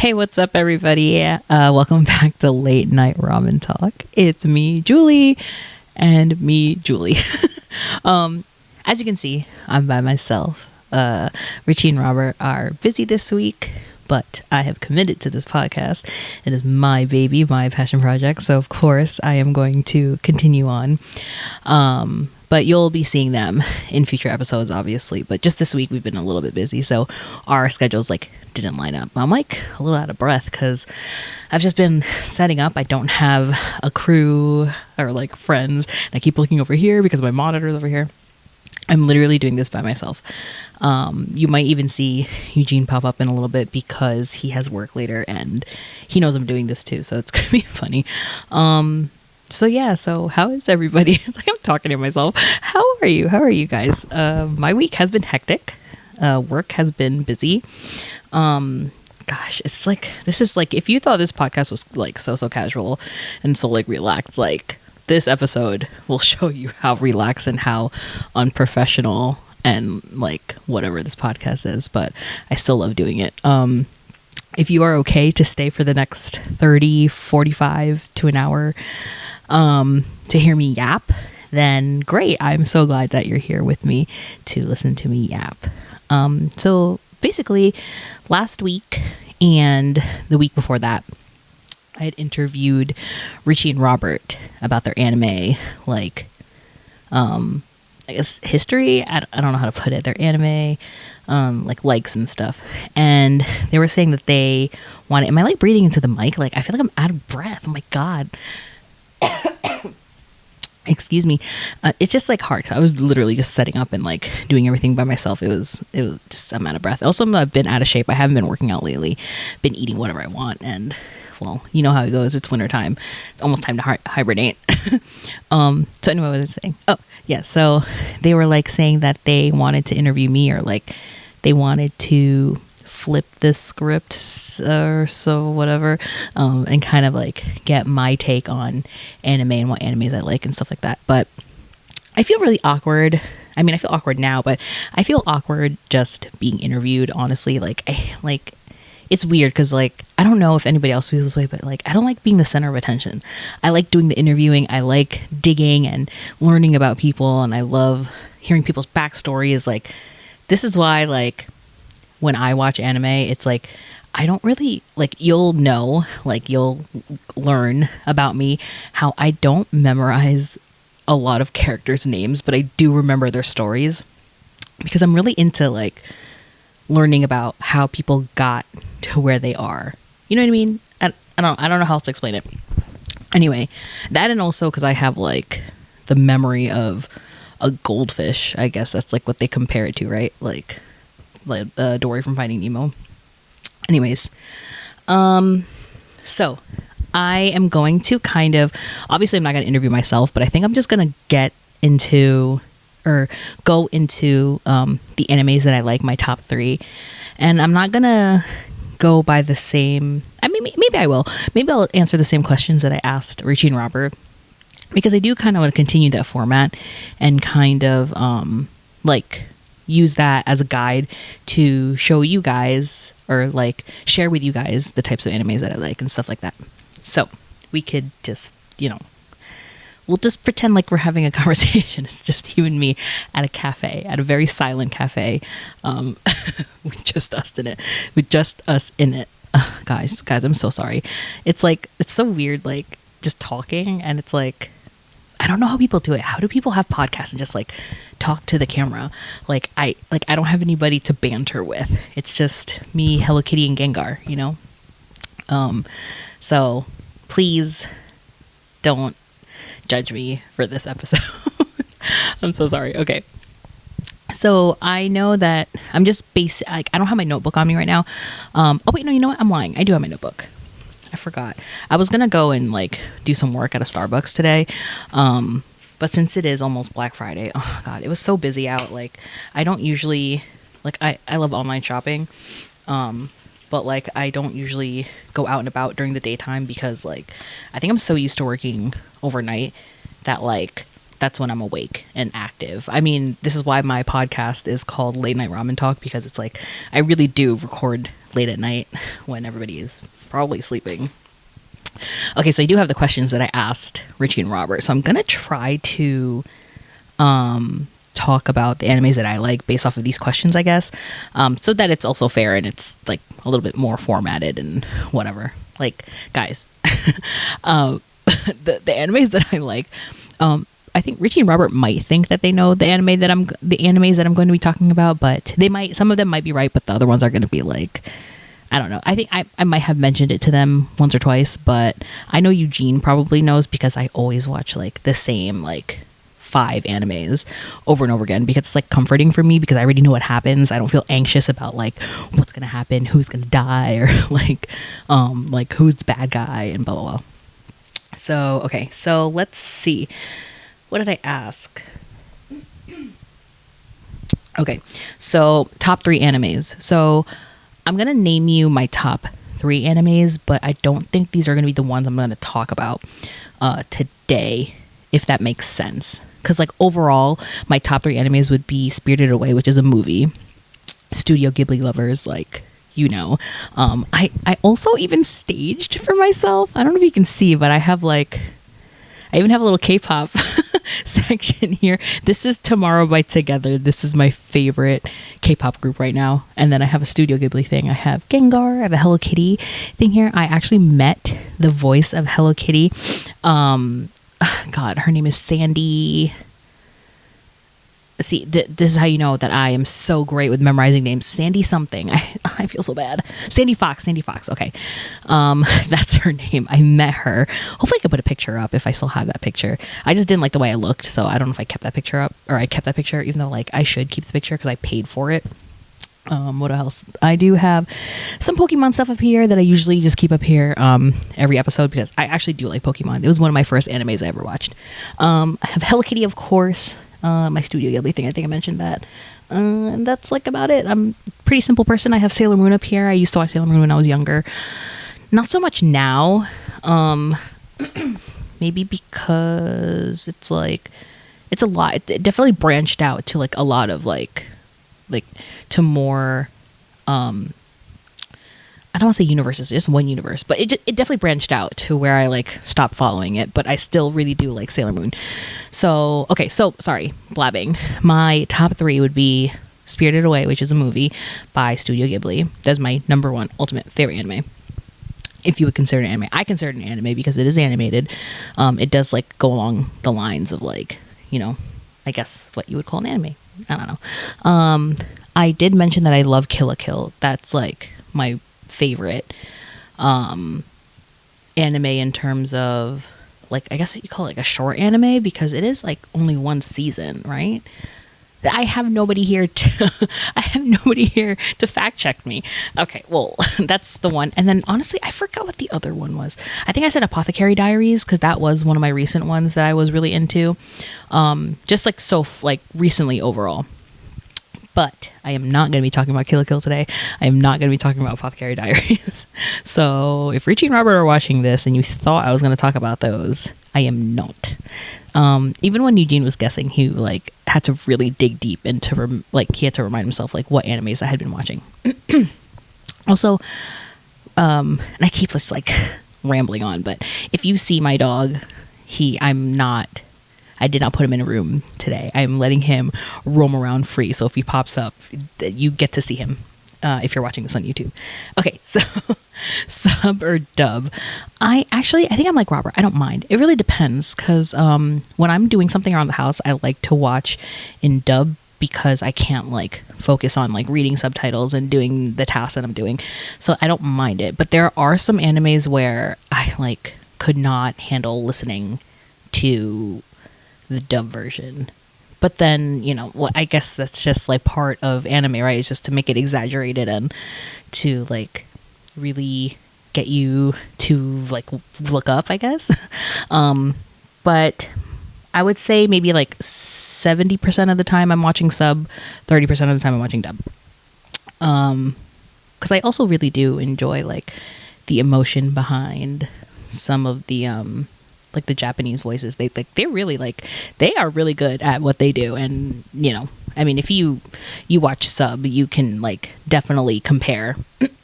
Hey, what's up, everybody? Welcome back to Late Night Ramen Talk. It's me, Julie, and me, Julie. As you can see, I'm by myself. Richie and Robert are busy this week, but I have committed to this podcast. It is my baby, my passion project, so of course I am going to continue on. But you'll be seeing them in future episodes, obviously. But just this week, we've been a little bit busy, so our schedules didn't line up. I'm a little out of breath because I've just been setting up. I don't have a crew or friends. And I keep looking over here because my monitor's over here. I'm literally doing this by myself. You might even see Eugene pop up in a little bit because he has work later and he knows I'm doing this too. So it's going to be funny. So how is everybody? It's like I'm talking to myself. How are you? How are you guys? My week has been hectic. Work has been busy. Gosh, it's this is if you thought this podcast was so casual and so relaxed, this episode will show you how relaxed and how unprofessional and whatever this podcast is, but I still love doing it. If you are okay to stay for the next 30, 45 to an hour to hear me yap, then great. I'm so glad that you're here with me to listen to me yap. So basically last week and the week before that, I had interviewed Richie and Robert about their anime, I guess history. I don't know how to put it. Their anime, likes and stuff. And they were saying that they wanted. Am I breathing into the mic? I feel like I'm out of breath. Oh my god. Excuse me. It's just hard. 'Cause I was literally just setting up and doing everything by myself. It was just, I'm out of breath. Also, I've been out of shape. I haven't been working out lately. Been eating whatever I want, and well, you know how it goes. It's winter time. It's almost time to hibernate. So anyway, what was I saying? Oh yeah. So they were saying that they wanted to interview me, or they wanted to flip the script or so whatever, and kind of get my take on anime and what animes I like and stuff like that. But I feel really awkward. I mean, I feel awkward now, but I feel awkward just being interviewed, honestly. It's weird because I don't know if anybody else feels this way, but I don't like being the center of attention. I like doing the interviewing. I like digging and learning about people, and I love hearing people's backstories. This is why when I watch anime, it's I don't really you'll know, you'll learn about me how I don't memorize a lot of characters' names, but I do remember their stories because I'm really into learning about how people got to where they are. You know what I mean? I don't know how else to explain it. Anyway, that, and also because I have the memory of a goldfish. I guess that's what they compare it to, right? Dory from Finding Nemo. Anyways, so I am going to obviously I'm not going to interview myself, but I think I'm just going to go into the animes that I like, my top 3. And I'm not going to go by the same, I mean, maybe I will. Maybe I'll answer the same questions that I asked Richie and Robert, because I do kind of want to continue that format and use that as a guide to show you guys, or share with you guys the types of animes that I like and stuff like that. So we could just, we'll just pretend we're having a conversation. It's just you and me at a cafe, at a very silent cafe, with just us in it. Guys, I'm so sorry. It's it's so weird, just talking, and it's I don't know how people do it. How do people have podcasts and just talk to the camera? I don't have anybody to banter with. It's just me, Hello Kitty, and Gengar, So please don't judge me for this episode. I'm so sorry. Okay. So I know that I'm just I don't have my notebook on me right now. Oh wait, no, you know what? I'm lying. I do have my notebook. I forgot. I was gonna go and do some work at a Starbucks today, but since it is almost Black Friday, oh god, it was so busy out. I don't usually I love online shopping, but I don't usually go out and about during the daytime because I think I'm so used to working overnight that that's when I'm awake and active. I mean, this is why my podcast is called Late Night Ramen Talk, because it's I really do record late at night when everybody is probably sleeping. Okay, so I do have the questions that I asked Richie and Robert. So I'm going to try to talk about the animes that I like based off of these questions, I guess, so that it's also fair and it's like a little bit more formatted and whatever. Like, guys, the animes that I like, I think Richie and Robert might think that they know the animes that I'm going to be talking about, but some of them might be right, but the other ones are going to be like, I don't know. I think I might have mentioned it to them once or twice, but I know Eugene probably knows because I always watch like the same like 5 animes over and over again because it's like comforting for me because I already know what happens. I don't feel anxious about like what's gonna happen, who's gonna die, or like who's the bad guy and blah blah blah. So okay, so let's see. What did I ask? Okay, so top 3 animes. So I'm gonna name you my top 3 animes, but I don't think these are gonna be the ones I'm gonna talk about today, if that makes sense. Because like overall, my top 3 animes would be Spirited Away, which is a movie. Studio Ghibli lovers, like, you know. I also even staged for myself. I don't know if you can see, but I even have a little K-pop section here. This is Tomorrow by Together. This is my favorite K-pop group right now. And then I have a Studio Ghibli thing. I have Gengar. I have a Hello Kitty thing here. I actually met the voice of Hello Kitty. God, her name is Sandy. See, this is how you know that I am so great with memorizing names. Sandy something. I feel so bad. Sandy Fox. Okay. That's her name. I met her. Hopefully I can put a picture up if I still have that picture. I just didn't like the way I looked, so I don't know if I kept that picture up, or I kept that picture, even though like I should keep the picture because I paid for it. What else? I do have some Pokemon stuff up here that I usually just keep up here every episode because I actually do like Pokemon. It was one of my first animes I ever watched. I have Hello Kitty, of course. My Studio Ghibli thing, I think I mentioned that. And that's like about it. I'm a pretty simple person. I have Sailor Moon up here. I used to watch Sailor Moon when I was younger. Not so much now. Maybe because it's like, it's a lot. It definitely branched out to like a lot of like to more I don't want to say universes, just one universe, but it definitely branched out to where I like stopped following it, but I still really do like Sailor Moon. So okay, so sorry, blabbing. My top 3 would be Spirited Away, which is a movie by Studio Ghibli. That's my number 1 ultimate favorite anime, if you would consider it an anime. I consider it an anime because it is animated. It does like go along the lines of like, you know, I guess what you would call an anime. I don't know. I did mention that I love Kill la Kill. That's like my favorite anime in terms of like, I guess you call it like a short anime because it is like only 1 season, right? I have nobody here to fact check me. Okay, well, that's the one. And then honestly, I forgot what the other one was. I think I said Apothecary Diaries because that was one of my recent ones that I was really into. Just like so like recently overall. But I am not going to be talking about Kill la Kill today. I am not going to be talking about Apothecary Diaries. So if Richie and Robert are watching this and you thought I was going to talk about those, I am not. Even when Eugene was guessing, he like had to really dig deep into he had to remind himself like what animes I had been watching. Also, and I keep just like rambling on, but if you see my dog, I did not put him in a room today. I'm letting him roam around free. So if he pops up, you get to see him if you're watching this on YouTube. Okay, so sub or dub? I think I'm like Robert. I don't mind. It really depends because when I'm doing something around the house, I like to watch in dub because I can't like focus on like reading subtitles and doing the tasks that I'm doing. So I don't mind it. But there are some animes where I like could not handle listening to the dub version. But then, you know, I guess that's just like part of anime, right? It's just to make it exaggerated and to like really get you to like look up, I guess. But I would say maybe like 70% of the time I'm watching sub, 30% of the time I'm watching dub. Because I also really do enjoy like the emotion behind some of the like the Japanese voices. They're really like, they are really good at what they do. And you know, I mean, if you watch sub, you can like definitely compare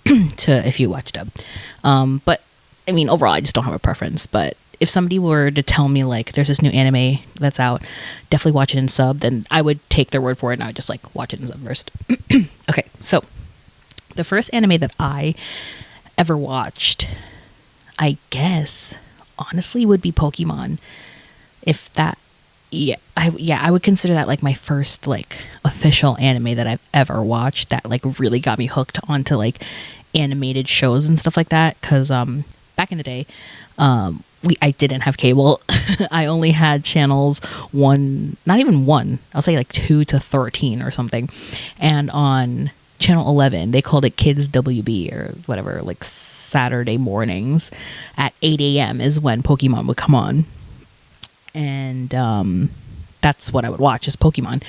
to if you watch dub. But I mean, overall, I just don't have a preference. But if somebody were to tell me like there's this new anime that's out, definitely watch it in sub, then I would take their word for it and I would just like watch it in sub first. Okay, so the first anime that I ever watched, I guess, honestly, would be Pokemon. If that, I would consider that like my first like official anime that I've ever watched that like really got me hooked onto like animated shows and stuff like that. Because back in the day, I didn't have cable. I only had channels not even one. I'll say like 2 to 13 or something. And on channel 11, they called it Kids WB or whatever, like Saturday mornings at 8 a.m. is when Pokemon would come on. And that's what I would watch is Pokemon.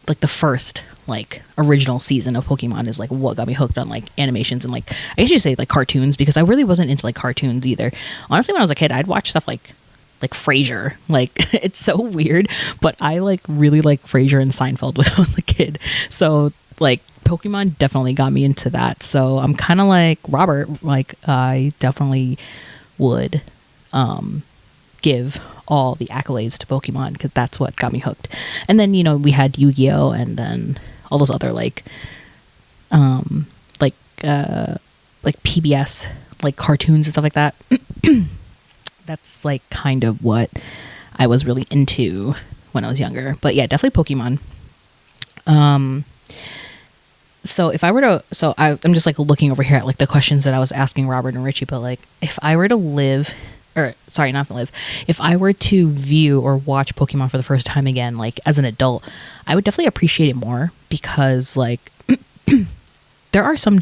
Like the first like original season of Pokemon is like what got me hooked on like animations and like I guess you say like cartoons, because I really wasn't into like cartoons either. Honestly, when I was a kid, I'd watch stuff like Frasier. Like it's so weird, but I like really like Frasier and Seinfeld when I was a kid. So like Pokemon definitely got me into that. So I'm kind of like Robert. Like I definitely would give all the accolades to Pokemon because that's what got me hooked. And then, you know, we had Yu-Gi-Oh! And then all those other like PBS like cartoons and stuff like that. That's like kind of what I was really into when I was younger. But yeah, definitely Pokemon. So if I were to, I'm just like looking over here at like the questions that I was asking Robert and Richie, but like if I were to if I were to view or watch Pokemon for the first time again, like as an adult, I would definitely appreciate it more because like there are some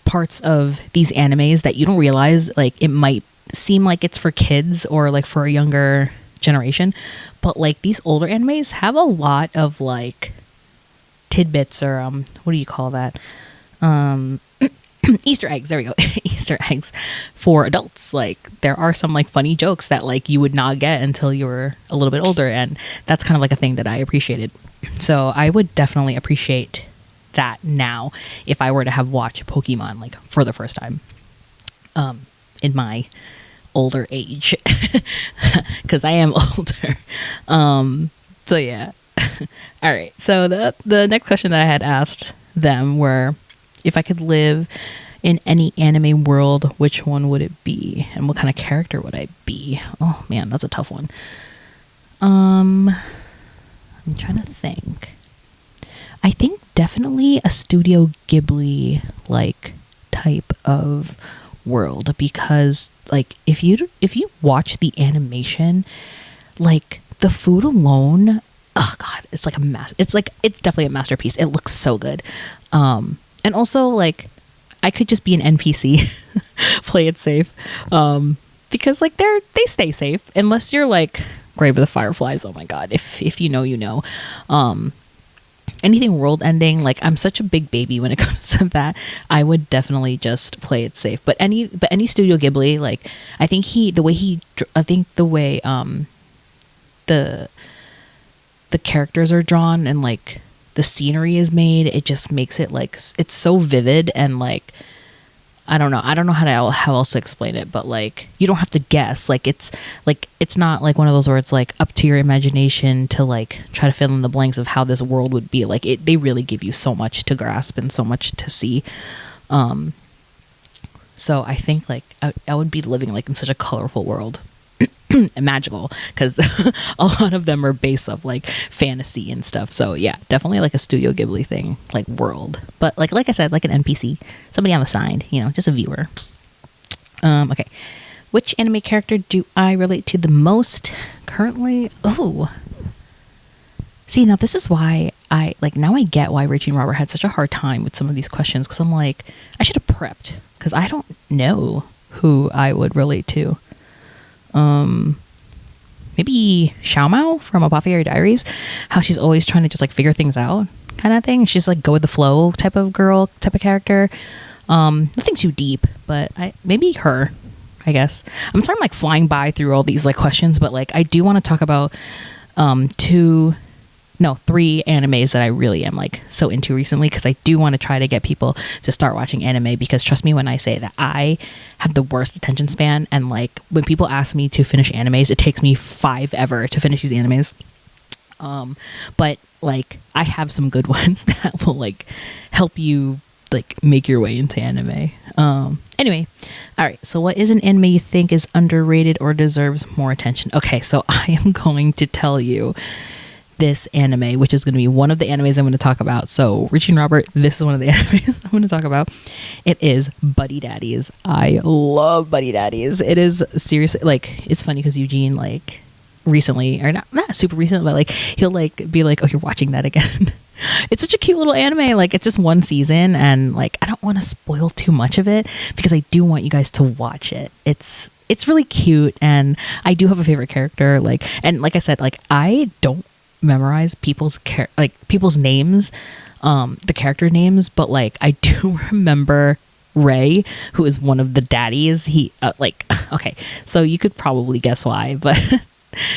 parts of these animes that you don't realize, like it might seem like it's for kids or like for a younger generation, but like these older animes have a lot of like tidbits or what do you call that? Easter eggs, there we go. Easter eggs for adults. Like there are some like funny jokes that like you would not get until you were a little bit older, and that's kind of like a thing that I appreciated. So I would definitely appreciate that now if I were to have watched Pokemon like for the first time in my older age, because I am older. So yeah. All right, so the next question that I had asked them were, if I could live in any anime world, which one would it be? And what kind of character would I be? Oh man, that's a tough one. I'm trying to think. I think definitely a Studio Ghibli like type of world, because like if you watch the animation, like the food alone, oh god, it's like it's definitely a masterpiece. It looks so good. And also, like, I could just be an NPC, play it safe, because like they stay safe unless you're like Grave of the Fireflies. Oh my god, if you know, you know. Anything world ending, like I'm such a big baby when it comes to that. I would definitely just play it safe. But any Studio Ghibli, like I think the way the characters are drawn and like the scenery is made, it just makes it like it's so vivid and like I don't know how else to explain it, but like you don't have to guess. Like it's not like one of those where it's like up to your imagination to like try to fill in the blanks of how this world would be. Like they really give you so much to grasp and so much to see. So I think like I would be living like in such a colorful world. And magical, because a lot of them are based off like fantasy and stuff. So yeah, definitely like a Studio Ghibli thing, like world. But like I said, like an NPC, somebody on the side, you know, just a viewer. Okay, which anime character do I relate to the most currently? Oh, see, now this is why I get why Richie and Robert had such a hard time with some of these questions, because I'm like, I should have prepped, because I don't know who I would relate to. Maybe Xiaomao from Apothecary Diaries, how she's always trying to just like figure things out kind of thing. She's like go with the flow type of character. Nothing too deep, but maybe her, I guess. I'm sorry I'm like flying by through all these like questions, but like I do want to talk about two no, 3 animes that I really am like so into recently, because I do want to try to get people to start watching anime, because trust me when I say that I have the worst attention span, and like when people ask me to finish animes, it takes me 5 ever to finish these animes. But like I have some good ones that will like help you like make your way into anime. Anyway, all right, so what is an anime you think is underrated or deserves more attention? Okay, so I am going to tell you this anime, which is going to be one of the animes I'm going to talk about. So Richie and Robert, this is one of the animes I'm going to talk about. It is Buddy Daddies. I love Buddy Daddies. It is seriously, like, it's funny because Eugene, like, recently, or not super recent, but like he'll like be like, oh, you're watching that again. It's such a cute little anime. Like, it's just 1 season, and like I don't want to spoil too much of it because I do want you guys to watch it. It's really cute, and I do have a favorite character. Like, and like I said, like I don't memorize people's names, the character names, but like I do remember Ray, who is one of the daddies. He okay, so you could probably guess why, but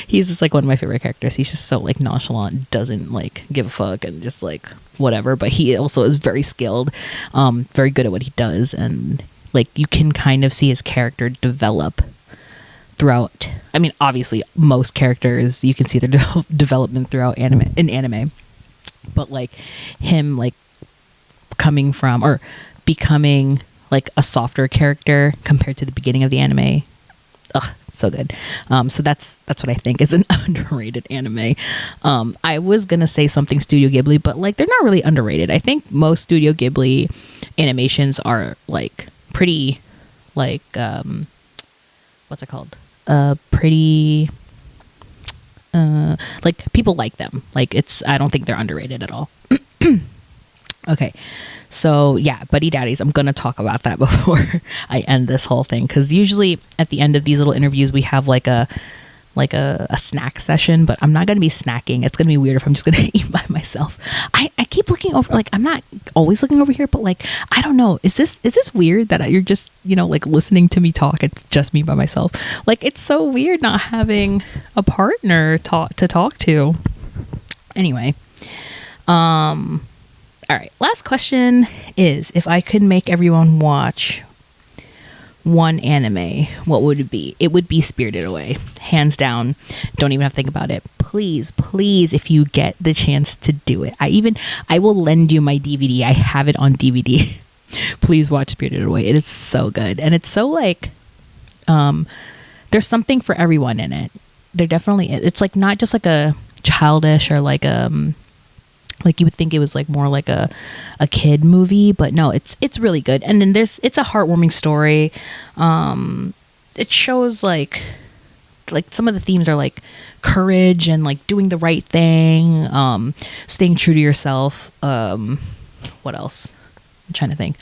he's just like one of my favorite characters. He's just so like nonchalant, doesn't like give a fuck, and just like whatever. But he also is very skilled, very good at what he does, and like you can kind of see his character develop throughout. I mean, obviously, most characters you can see their development throughout anime, but like him like coming from or becoming like a softer character compared to the beginning of the anime. Ugh, so good. So that's what I think is an underrated anime. I was gonna say something Studio Ghibli, but like they're not really underrated. I think most Studio Ghibli animations are like pretty like what's it called? Pretty like people like them. Like I don't think they're underrated at all. Okay, so yeah, Buddy Daddies. I'm gonna talk about that before I end this whole thing, because usually at the end of these little interviews we have like a snack session, but I'm not gonna be snacking. It's gonna be weird if I'm just gonna eat by myself. I keep looking over, like I'm not always looking over here, but like I don't know, is this weird that you're just, you know, like listening to me talk? It's just me by myself. Like it's so weird not having a partner to talk to. Anyway, all right, last question is, if I could make everyone watch one anime, what would it be? It would be Spirited Away. Hands down. Don't even have to think about it. Please, if you get the chance to do it. I will lend you my DVD. I have it on DVD. Please watch Spirited Away. It is so good. And it's so like, there's something for everyone in it. There definitely is. It's like not just like a childish or like you would think it was like more like a kid movie, but no, it's really good. And then it's a heartwarming story. It shows like some of the themes are like courage and like doing the right thing, staying true to yourself. What else? I'm trying to think.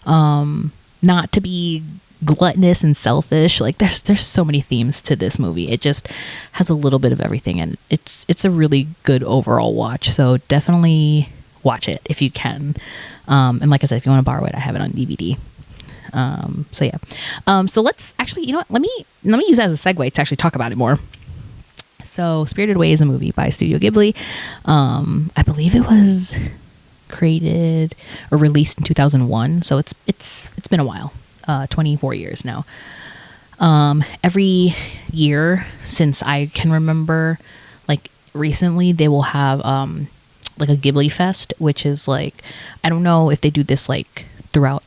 Not to be gluttonous and selfish. Like there's so many themes to this movie. It just has a little bit of everything, and it's a really good overall watch. So definitely watch it if you can. And like I said, if you want to borrow it, I have it on DVD. So yeah. So let's actually, you know what? Let me use that as a segue to actually talk about it more. So Spirited Away is a movie by Studio Ghibli. I believe it was created or released in 2001. So it's been a while. 24 years now. Every year since I can remember, like recently, they will have like a Ghibli Fest, which is like, I don't know if they do this like throughout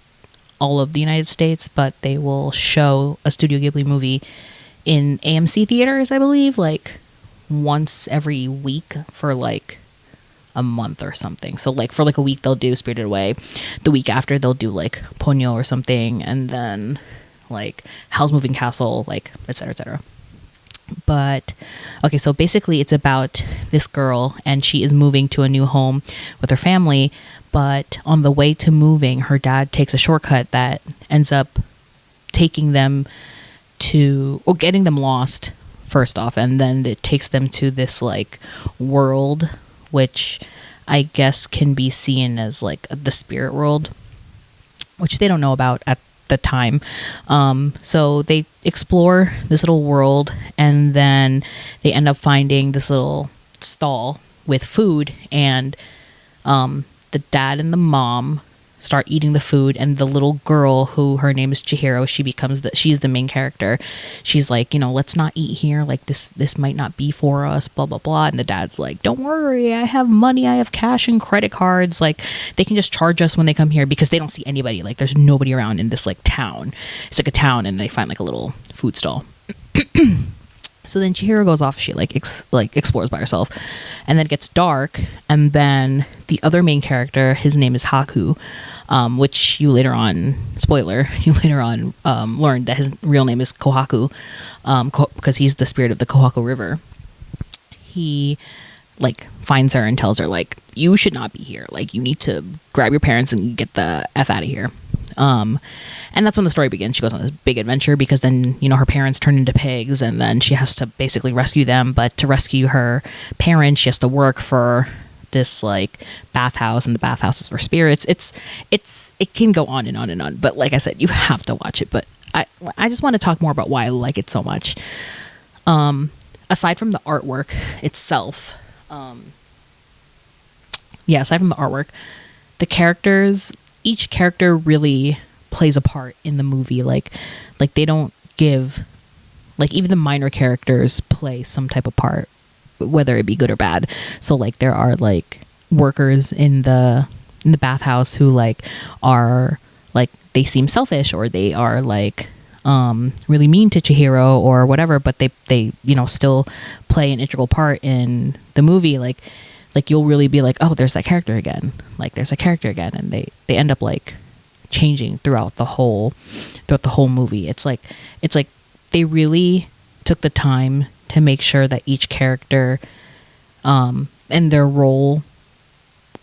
all of the United States, but they will show a Studio Ghibli movie in AMC theaters, I believe, like once every week for like a month or something. So like for like a week they'll do Spirited Away, the week after they'll do like Ponyo or something, and then like Howl's Moving Castle, like etc etc. But okay, so basically it's about this girl, and she is moving to a new home with her family, but on the way to moving, her dad takes a shortcut that ends up taking them to, or getting them lost first off, and then it takes them to this like world, which I guess can be seen as like the spirit world, which they don't know about at the time. So they explore this little world, and then they end up finding this little stall with food, and the dad and the mom start eating the food, and the little girl, who her name is Chihiro, she's the main character. She's like, let's not eat here, like this might not be for us, blah blah blah. And the dad's like, don't worry, I have money, I have cash and credit cards, like they can just charge us when they come here, because they don't see anybody, like there's nobody around in this like town. It's like a town, and they find like a little food stall. So then Chihiro goes off. She explores by herself, and then it gets dark. And then the other main character, his name is Haku, which you later on, spoiler, you later on learned that his real name is Kohaku, because he's the spirit of the Kohaku River. He like finds her and tells her like, you should not be here. Like you need to grab your parents and get the F out of here. And that's when the story begins. She goes on this big adventure, because then, her parents turn into pigs, and then she has to basically rescue them. But to rescue her parents, she has to work for this like bathhouse, and the bathhouse is for spirits. It can go on and on and on. But like I said, you have to watch it. But I just want to talk more about why I like it so much. Aside from the artwork itself, aside from the artwork, the characters, each character really plays a part in the movie. Like they don't give, like even the minor characters play some type of part, whether it be good or bad. So like there are like workers in the bathhouse who like are like, they seem selfish, or they are like really mean to Chihiro or whatever, but they still play an integral part in the movie. Like you'll really be like, oh, there's that character again. Like there's a character again, and they end up like changing throughout the whole movie. It's like they really took the time to make sure that each character and their role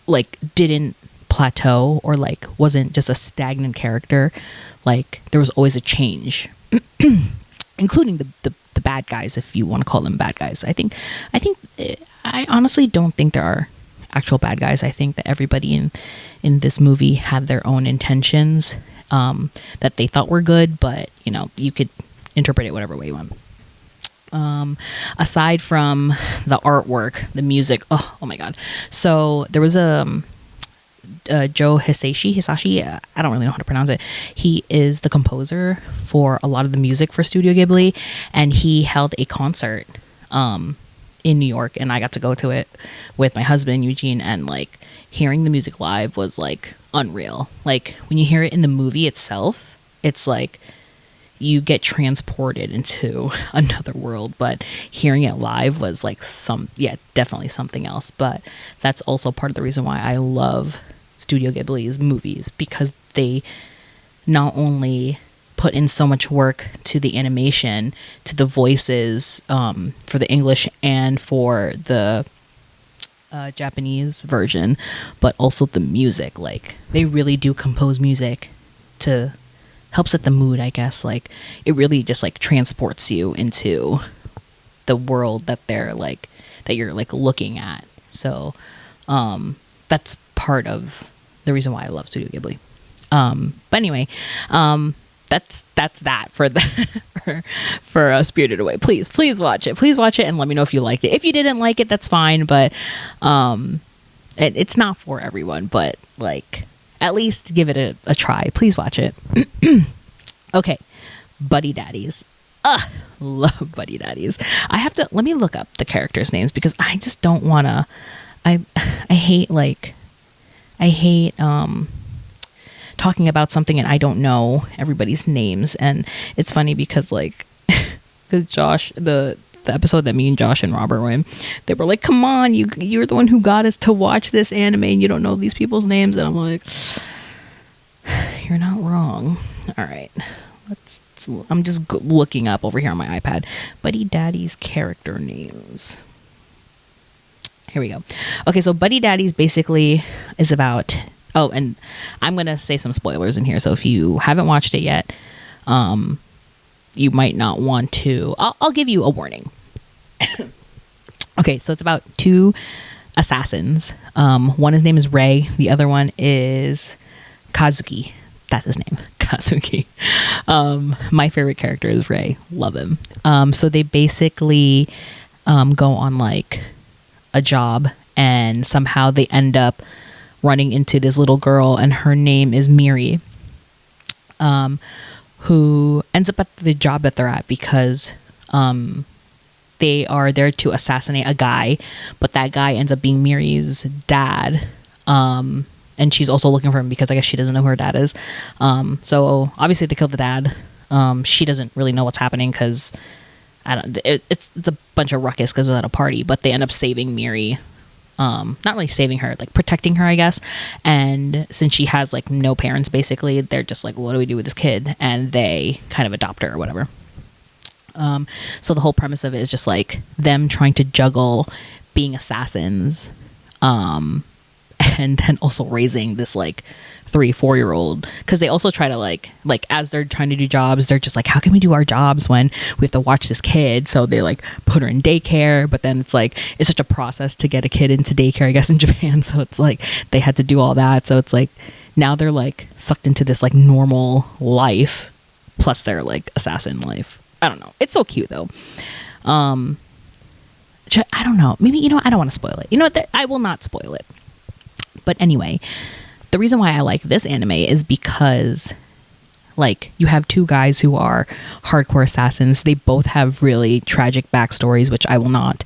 like didn't plateau, or like wasn't just a stagnant character. Like there was always a change, including the bad guys, if you want to call them bad guys. I honestly don't think there are actual bad guys. I think that everybody in this movie had their own intentions that they thought were good, but you could interpret it whatever way you want. Aside from the artwork, the music, oh my god. So there was Joe Hisashi, I don't really know how to pronounce it. He is the composer for a lot of the music for Studio Ghibli, and he held a concert in New York, and I got to go to it with my husband Eugene, and like hearing the music live was like unreal. Like when you hear it in the movie itself, it's like you get transported into another world, but hearing it live was like definitely something else. But that's also part of the reason why I love Studio Ghibli's movies, because they not only put in so much work to the animation, to the voices, for the English and for the Japanese version, but also the music. Like they really do compose music to help set the mood, I guess. Like it really just like transports you into the world that they're like, that you're like looking at. So that's part of the reason why I love Studio Ghibli. But anyway, that's that for the for Spirited Away. Please watch it. Please watch it and let me know if you liked it. If you didn't like it, that's fine. But it's not for everyone. But like, at least give it a try. Please watch it. Okay, Buddy Daddies. Love Buddy Daddies. Let me look up the characters' names, because I just don't wanna. I hate talking about something and I don't know everybody's names. And it's funny because like because Josh, the episode that me and Josh and Robert were in, they were like, come on, you're the one who got us to watch this anime and you don't know these people's names. And I'm like, you're not wrong. All right, I'm just looking up over here on my iPad Buddy Daddy's character names. Here we go. Okay, so Buddy Daddies basically is about, oh, and I'm going to say some spoilers in here. So if you haven't watched it yet, you might not want to. I'll give you a warning. Okay, so it's about two assassins. One, his name is Ray. The other one is Kazuki. That's his name, Kazuki. My favorite character is Ray. Love him. So they basically go on like a job, and somehow they end up running into this little girl, and her name is Miri, who ends up at the job that they're at because they are there to assassinate a guy, but that guy ends up being Miri's dad. And she's also looking for him because I guess she doesn't know who her dad is. So obviously they killed the dad. She doesn't really know what's happening because it's a bunch of ruckus because we're at a party, but they end up saving Miri. Not really saving her, like protecting her, I guess. And since she has like no parents, basically, they're just like, what do we do with this kid? And they kind of adopt her or whatever. So the whole premise of it is just like them trying to juggle being assassins, and then also raising this like 3-4-year-old, because they also try to like as they're trying to do jobs, they're just like, how can we do our jobs when we have to watch this kid? So they like put her in daycare, but then it's like it's such a process to get a kid into daycare, I guess, in Japan. So it's like they had to do all that. So it's like now they're like sucked into this like normal life plus their like assassin life. I don't know, it's so cute though. I don't know, maybe, I don't want to spoil it. You know what, I will not spoil it. But anyway, the reason why I like this anime is because like you have two guys who are hardcore assassins. They both have really tragic backstories, which I will not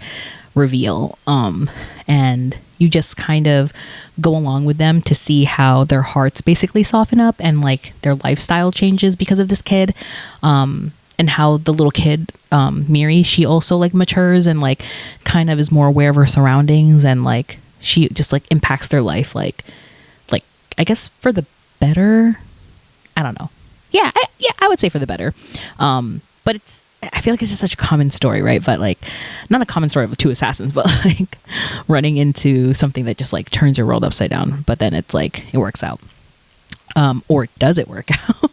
reveal. And you just kind of go along with them to see how their hearts basically soften up and like their lifestyle changes because of this kid. And how the little kid, Miri, she also like matures and like kind of is more aware of her surroundings, and like she just like impacts their life like I guess for the better. I don't know. Yeah, I would say for the better. But I feel like it's just such a common story, right? But like not a common story of two assassins, but like running into something that just like turns your world upside down. But then it's like it works out. Or does it work out?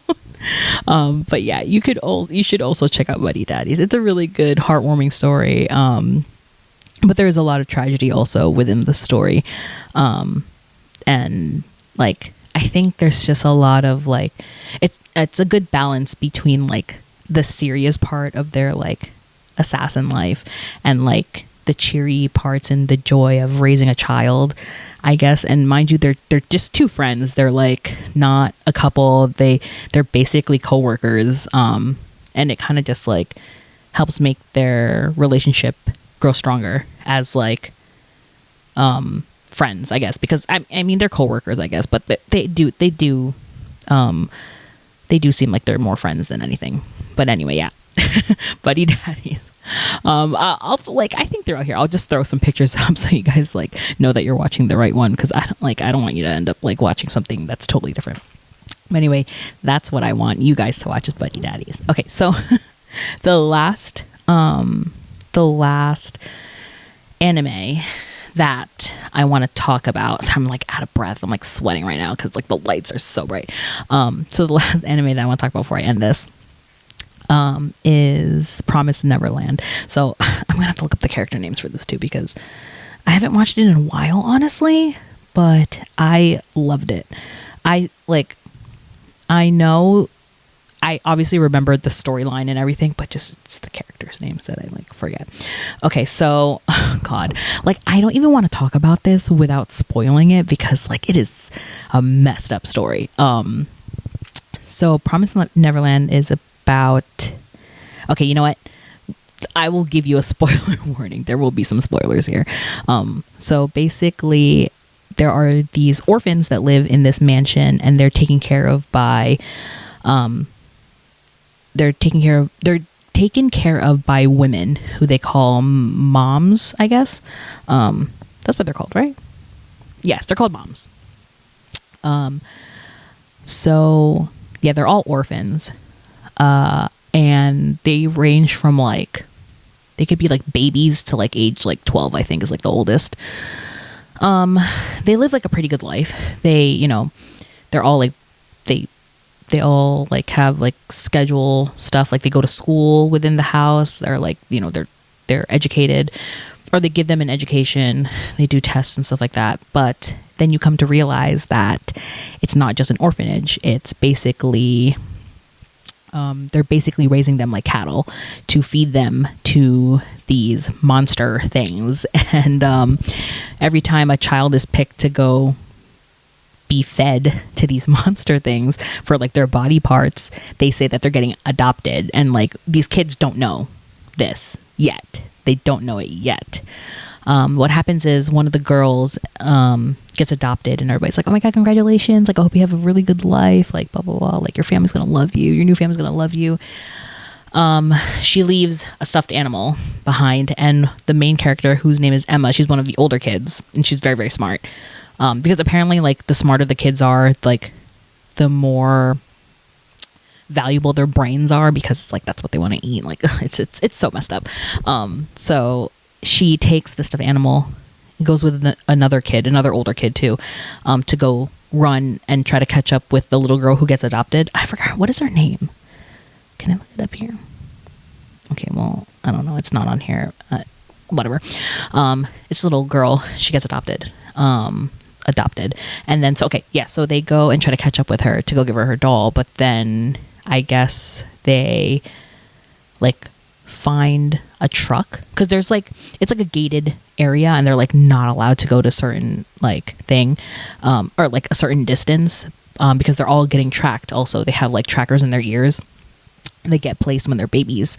But yeah, you should also check out Buddy Daddies. It's a really good, heartwarming story. But there is a lot of tragedy also within the story. And like, I think there's just a lot of like, it's a good balance between like the serious part of their like assassin life and like the cheery parts and the joy of raising a child, I guess. And mind you, they're just two friends. They're like not a couple. They're basically coworkers. And it kind of just like helps make their relationship grow stronger as like friends, I guess, because I mean they're coworkers, I guess, but they do seem like they're more friends than anything. But anyway, yeah. Buddy Daddies. I'll like, I think they're out here. I'll just throw some pictures up so you guys like know that you're watching the right one, because I don't want you to end up like watching something that's totally different. But anyway, that's what I want you guys to watch, is Buddy Daddies. Okay, so the last anime that I want to talk about, so I'm like out of breath, I'm like sweating right now because like the lights are so bright. So the last anime that I want to talk about before I end this is Promised Neverland. So I'm gonna have to look up the character names for this too, because I haven't watched it in a while, honestly, but I loved it. I know I obviously remembered the storyline and everything, but just it's the characters' names that I like forget. Okay, so God, like I don't even want to talk about this without spoiling it, because like it is a messed up story. So Promised Neverland is about, okay, you know what? I will give you a spoiler warning. There will be some spoilers here. So basically there are these orphans that live in this mansion, and they're taken care of by women who they call moms, I guess. That's what they're called, right? Yes, they're called moms. So yeah, they're all orphans. And they range from like, they could be like babies to like age like 12, I think is like the oldest. They live like a pretty good life. They, they're all like, they all like have like schedule stuff. Like they go to school within the house. They're like, they're educated, or they give them an education. They do tests and stuff like that. But then you come to realize that it's not just an orphanage. It's basically, they're basically raising them like cattle to feed them to these monster things. And every time a child is picked to go be fed to these monster things for like their body parts, they say that they're getting adopted, and like these kids don't know this yet. They don't know it yet. What happens is one of the girls gets adopted, and everybody's like, oh my god, congratulations, like I hope you have a really good life, like blah blah blah, like your family's gonna love you, your new family's gonna love you. She leaves a stuffed animal behind, and the main character, whose name is Emma, she's one of the older kids, and she's very, very smart. Because apparently, like, the smarter the kids are, like, the more valuable their brains are, because it's like that's what they want to eat. Like, it's so messed up. So she takes the stuffed animal, goes with another kid, another older kid too, to go run and try to catch up with the little girl who gets adopted. I forgot, what is her name? Can I look it up here? Okay, well, I don't know. It's not on here. Whatever. It's a little girl. She gets adopted. And then, so they go and try to catch up with her to go give her doll. But then I guess they like find a truck, because there's like, it's like a gated area, and they're like not allowed to go to certain like thing, or like a certain distance, because they're all getting tracked. Also, they have like trackers in their ears. They get placed when they're babies.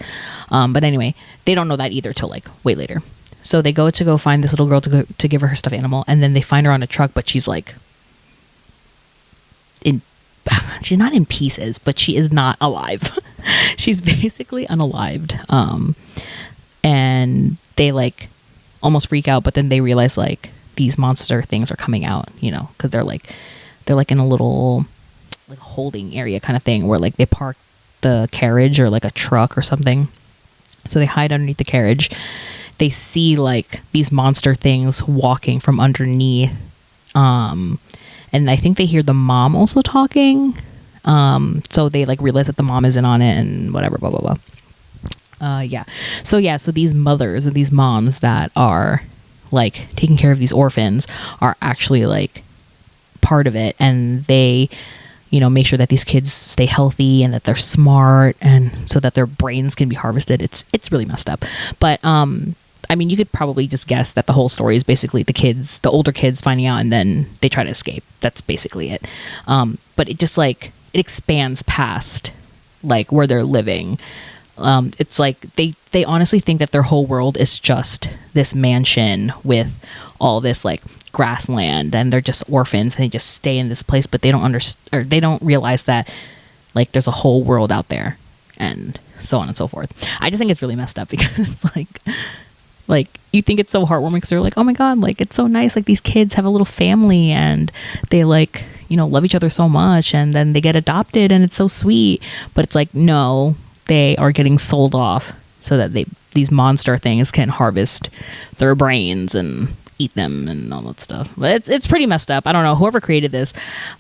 But anyway, they don't know that either till like way later. So they go find this little girl to give her stuffed animal, and then they find her on a truck, but she's like she's not in pieces, but she is not alive. She's basically unalived. And they like almost freak out, but then they realize like these monster things are coming out, you know, because they're like in a little like holding area kind of thing, where like they park the carriage or like a truck or something. So they hide underneath the carriage. They see like these monster things walking from underneath, and I think they hear the mom also talking, so they like realize that the mom isn't on it and whatever, blah blah blah. So these mothers and these moms that are like taking care of these orphans are actually like part of it, and they, you know, make sure that these kids stay healthy and that they're smart, and so that their brains can be harvested. It's really messed up. But I mean, you could probably just guess that the whole story is basically the older kids finding out, and then they try to escape. That's basically it. But it just like, it expands past like where they're living. It's like they honestly think that their whole world is just this mansion with all this like grassland, and they're just orphans, and they just stay in this place, but they don't or they don't realize that like there's a whole world out there, and so on and so forth. I just think it's really messed up, because like you think it's so heartwarming, because they're like, oh my god, like it's so nice, like these kids have a little family, and they like, you know, love each other so much, and then they get adopted, and it's so sweet. But it's like, no, they are getting sold off so that these monster things can harvest their brains and eat them and all that stuff. But it's pretty messed up. I don't know, whoever created this,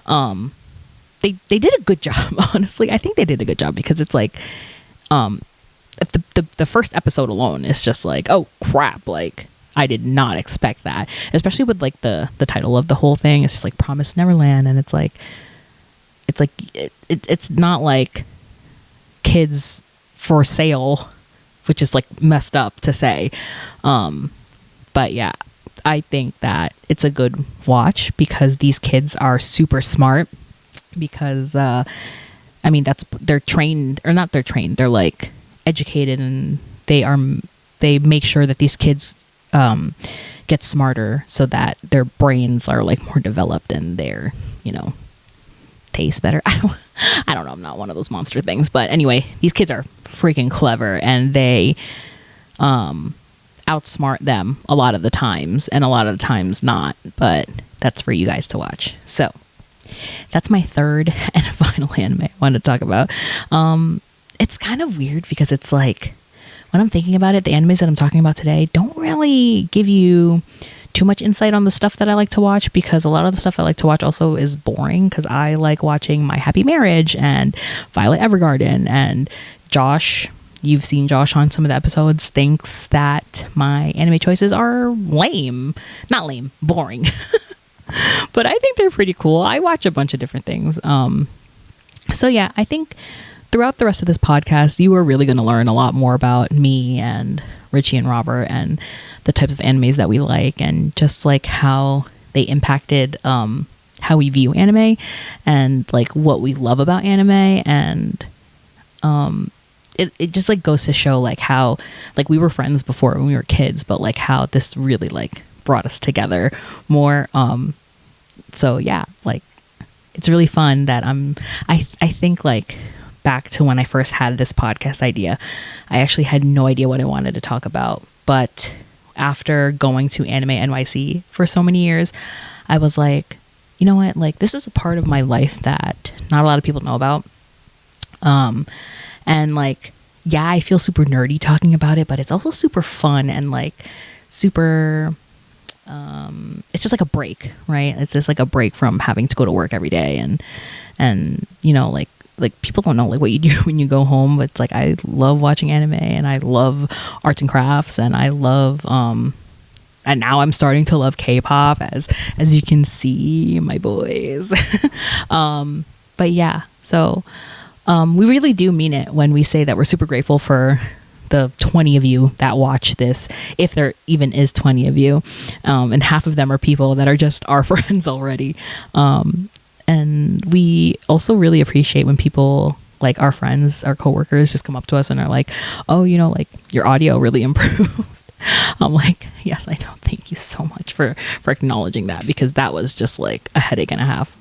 they did a good job. Honestly, I think they did a good job, because it's like the first episode alone is just like, oh crap, like I did not expect that, especially with like the title of the whole thing. It's just like Promised Neverland, and it's not like kids for sale, which is like messed up to say. But yeah, I think that it's a good watch, because these kids are super smart, because I mean, they're like educated, and they make sure that these kids get smarter, so that their brains are like more developed, and they're, you know, taste better. I don't know, I'm not one of those monster things, but anyway, these kids are freaking clever, and they outsmart them a lot of the times, and a lot of the times not, but that's for you guys to watch. So that's my third and final anime I wanted to talk about. It's kind of weird, because it's like, when I'm thinking about it, the animes that I'm talking about today don't really give you too much insight on the stuff that I like to watch, because a lot of the stuff I like to watch also is boring, because I like watching My Happy Marriage and Violet Evergarden. And Josh, you've seen Josh on some of the episodes, thinks that my anime choices are lame. Not lame, boring. But I think they're pretty cool. I watch a bunch of different things. So yeah, I think throughout the rest of this podcast, you are really going to learn a lot more about me and Richie and Robert and the types of animes that we like, and just like how they impacted how we view anime, and like what we love about anime. And it just like goes to show like how like we were friends before when we were kids, but like how this really like brought us together more. So yeah, like it's really fun that I think like back to when I first had this podcast idea, I actually had no idea what I wanted to talk about. But after going to Anime NYC for so many years, I was like, you know what, like this is a part of my life that not a lot of people know about. And like, yeah, I feel super nerdy talking about it, but it's also super fun and like super, it's just like a break, right? It's just like a break from having to go to work every day. And, you know, like people don't know like what you do when you go home, but it's like, I love watching anime, and I love arts and crafts, and I love, and now I'm starting to love K-pop, as you can see, my boys. But yeah, so we really do mean it when we say that we're super grateful for the 20 of you that watch this, if there even is 20 of you, and half of them are people that are just our friends already. And we also really appreciate when people like our friends, our coworkers, just come up to us and are like, oh, you know, like your audio really improved. I'm like, yes, I know. Thank you so much for acknowledging that, because that was just like a headache and a half.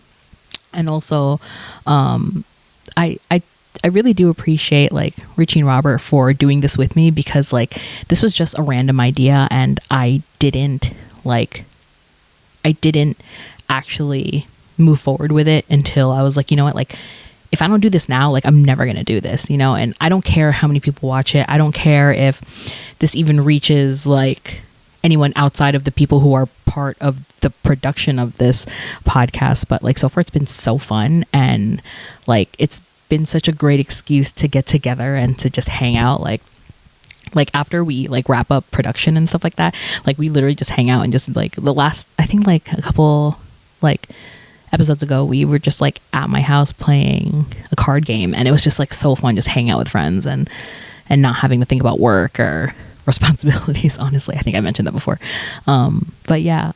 And also, I really do appreciate like Richie and Robert for doing this with me, because like this was just a random idea, and I didn't actually move forward with it until I was like, you know what, like if I don't do this now, like I'm never gonna do this, you know. And I don't care how many people watch it. I don't care if this even reaches like anyone outside of the people who are part of the production of this podcast, but like so far it's been so fun, and like it's been such a great excuse to get together and to just hang out. Like after we like wrap up production and stuff like that, like we literally just hang out, and just like the last, I think like a couple like episodes ago, we were just like at my house playing a card game, and it was just like so fun just hanging out with friends and not having to think about work or responsibilities. Honestly, I think I mentioned that before. But yeah,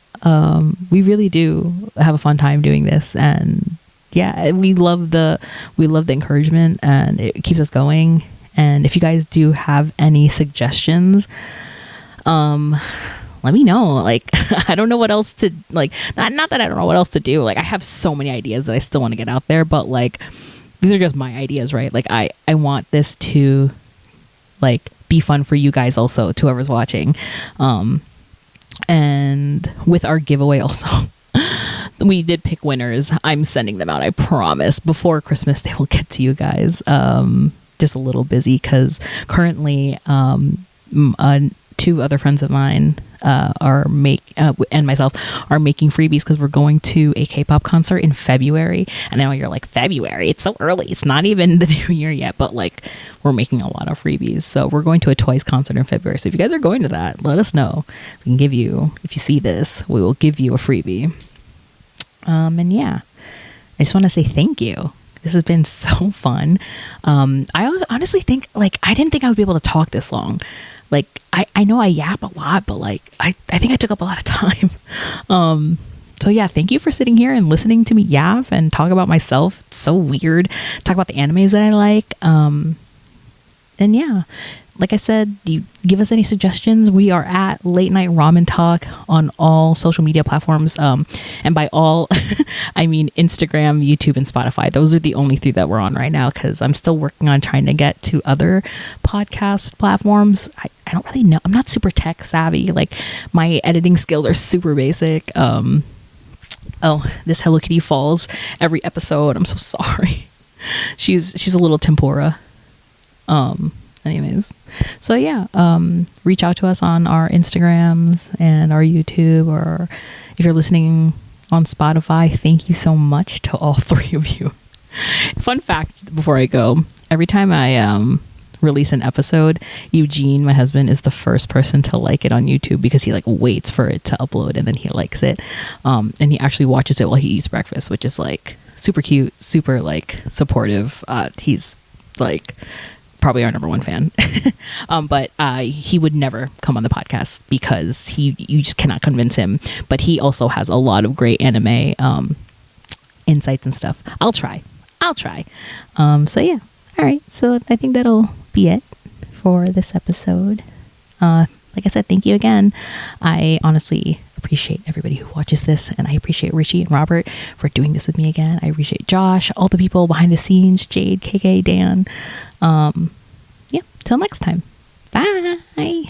we really do have a fun time doing this, and yeah, we love the encouragement, and it keeps us going. And if you guys do have any suggestions, let me know. Like I don't know what else to like, not that I don't know what else to do. Like I have so many ideas that I still want to get out there, but like these are just my ideas, right? Like I want this to like be fun for you guys also, to whoever's watching. And with our giveaway also, we did pick winners. I'm sending them out, I promise. Before Christmas they will get to you guys. Just a little busy because currently two other friends of mine and myself are making freebies, because we're going to a K-pop concert in February. And I know you're like, February, it's so early, it's not even the new year yet, but like we're making a lot of freebies. So we're going to a Twice concert in February, so if you guys are going to that, let us know. We can give you, if you see this, we will give you a freebie. And yeah, I just want to say thank you. This has been so fun. I honestly think like I didn't think I would be able to talk this long. Like I know I yap a lot, but like I think I took up a lot of time. So yeah, thank you for sitting here and listening to me yap and talk about myself. It's so weird. Talk about the animes that I like. And yeah, like I said, you give us any suggestions. We are at Late Night Ramen Talk on all social media platforms. And by all, I mean Instagram, YouTube, and Spotify. Those are the only three that we're on right now, because I'm still working on trying to get to other podcast platforms. I don't really know. I'm not super tech savvy. Like my editing skills are super basic. Oh, this Hello Kitty falls every episode. I'm so sorry. She's a little tempura. Anyways, so yeah, reach out to us on our Instagrams and our YouTube, or if you're listening on Spotify, thank you so much to all three of you. Fun fact before I go, every time I release an episode, Eugene, my husband, is the first person to like it on YouTube, because he like waits for it to upload and then he likes it, and he actually watches it while he eats breakfast, which is like super cute, super like supportive. He's like probably our number one fan. But he would never come on the podcast because you just cannot convince him. But he also has a lot of great anime insights and stuff. I'll try. So yeah. All right. So I think that'll be it for this episode. Like I said, thank you again. I honestly appreciate everybody who watches this, and I appreciate Richie and Robert for doing this with me again. I appreciate Josh, all the people behind the scenes, Jade, KK, Dan. Yeah, till next time. Bye.